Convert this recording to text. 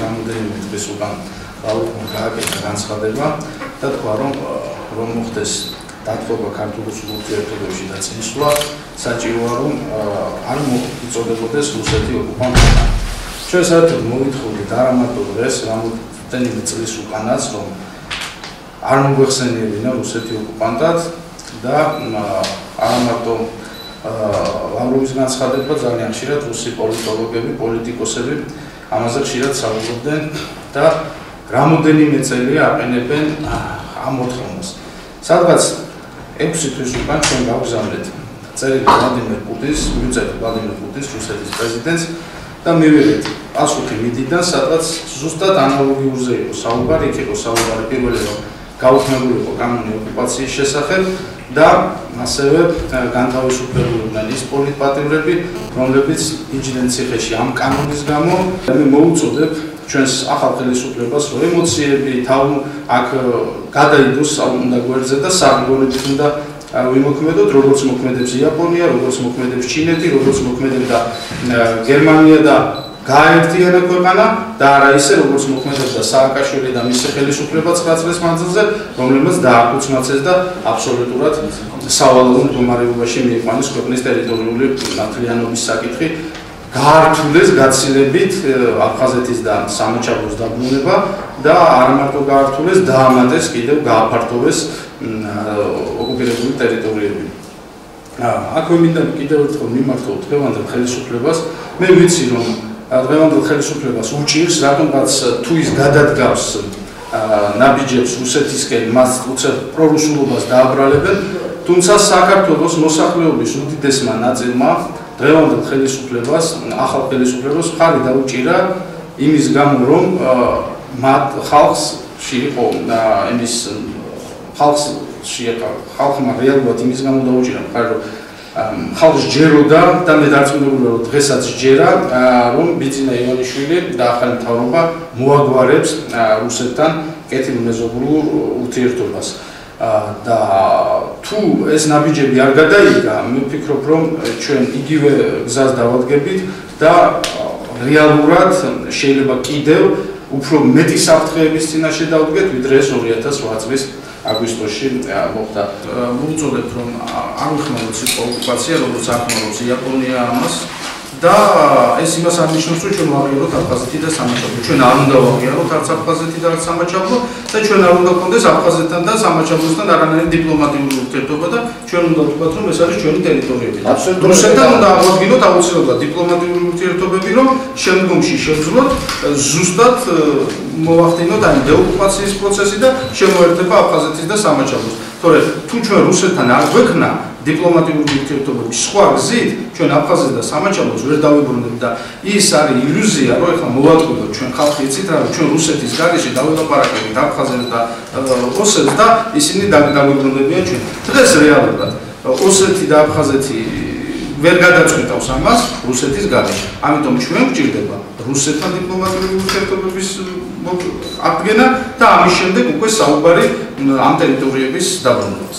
რამოდენიმე დღის უკან გაუქმდა გააკეთა განცხადება და თქვა რომ მოხდეს დათბობა ქართული ურთიერთობებში და წინსვლა საჭიროა რომ არ მოიწოდებოდეს რუსეთი ოკუპანტად. ჩვენ საერთოდ მოვითხოვდით არა მარტო დღეს, რამოდენიმე წლის უკანაც რომ არ მოგვეხსენიებინა რუსეთი ოკუპანტად და არა მარტო ლავროვის განცხადება ძალიან ხშირად რუსი პოლიტოლოგები, პოლიტიკოსები ამაზე ხშირად საუბრობდნენ და რამოდენიმე წელია აყენებენ ამ მოთხოვნას. სადღაც 6 თვის უკან ჩვენ გავგზავნეთ წერილი ვლადიმერ პუტინს, რუსეთის პრეზიდენტს და მივიღეთ პასუხი მიდიდან, სადღაც ზუსტად ანალოგიურზე იყო საუბარი, იქ იყო საუბარი პირველი რომ გაუქმებული იყო კანონი ოკუპაციის შესახებ და ასევე განთავისუფლებულიყვნენ ის პოლიტპატიმრები, რომლებიც იჯდნენ ციხეში ამ კანონის გამო. მე მოუწოდებ ჩვენს ახალ ხელისუფლებას, რომ ემოციები აქ გადაიდოს უნდა გვერდზე და საგონებით უნდა ვიმოქმედოთ, როგორც მოქმედებს იაპონია, როგორც მოქმედებს ჩინეთი, როგორც მოქმედებდა გერმანია და გააერთიანა ქვეყანა და არა ისე, როგორც მოქმედებდა სააკაშვილი და მისი ხელისუფლება 9 წლის მანძილზე, რომლებმაც დააკუცმაცეს და აბსოლუტურად სავალალო მდგომარეობაში მიიყვანეს ქვეყნის ტერიტორიული მთლიანობის საკითხი. გაართულეს გაცილებით აფხაზეთის და სამაჩაბლოს დაბრუნება და არა მარტო გაართულეს, დაამატეს კიდევ გააფართოვეს ოკუპირებული ტერიტორიები. აქვე მინდა კიდევ ერთხელ მიმართო დღევანდელ ხელისუფლებას. მე ვიცი რომ დღევანდელ ხელისუფლებას უჭირს რატომღაც თუ ის გადადგავს ნაბიჯებს რუსეთისკენ, მას უცებ პრორუსულობას დააბრალებენ, თუმცა საქართველოს მოსახლეობის უდიდესმა ნაწილმა დღევანდელ ხელისუფლებას, ახალ ხელისუფლებას ხარი დაუჭირა იმის გამო, რომ მათ ხალხში იყო იმის ხალხმა რეალურად იმის გამო დაუჭირა, რომ ხალხს ჯეროდა და მე დარწმუნებული ვარ, რომ დღესაც ჯერა, რომ ბიძინა ივანიშვილი და ახალი მთავრობა მოაგვარებს რუსეთთან კეთილმეზობლურ ურთიერთობას. და თუ ეს ნაბიჯები არ გადაიგა, მე ვფიქრობ, რომ ჩვენ იგივე გზას დავადგებით და რეალურად შეიძლება კიდევ უფრო მეტი საფრთხეების წინაშე დავდგეთ, ვიდრე ეს 2008 წლის აგვისტოში მოხდა. ვუწოდებთ, რომ არ ვიხმაროთ სიტყვა ოკუპაცია, როგორც ახმარობს იაპონია ამას და ეს იმას არ ნიშნავს, რომ ჩვენ ვაღიაროთ აფხაზეთი და სამაჩაბლო. ჩვენ არ უნდა ვაღიაროთ არც აფხაზეთი და არც სამაჩაბლო და ჩვენ არ უნდა გქონდეს აფხაზეთთან და სამაჩაბლოსთან არანაირი დიპლომატიური ურთიერთობა და ჩვენ უნდა ვთქვათ, რომ ეს არის ჩვენი ტერიტორიები. რუსეთთან უნდა ავადგინოთ აუცილებლად დიპლომატიური ურთიერთობები, რომ შემდგომში შევძლოთ ზუსტად მოვახდინოთ აი დეოკუპაციის პროცესი და შემოერთება აფხაზეთის და სამაჩაბლოს. თორე თუ ჩვენ რუსეთთან არ გვექნა დიპლომატიური ურთიერთობების სხვა გზით, ჩვენ აფხაზეთს და სამაჩაბლოს ვერ დავიბრუნებთ და ის არის ილუზია, რომ ეხლა მოვატყუდოთ ჩვენ ხალხი იცით რა, ჩვენ რუსეთის გარეშე დავილაპარაკებით აფხაზეთს და ოსეთს და ისინი დავიბრუნებიან ჩვენ. დღეს რეალურად ოსეთი და აფხაზეთი ვერ გადაწყვეტავს ამას რუსეთის გარეშე. ამიტომ ჩვენ გვჭირდება რუსეთთან დიპლომატიური ურთიერთობების ადგენა და ამის შემდეგ უკვე საუბარი ამ ტერიტორიების დაბრუნებას.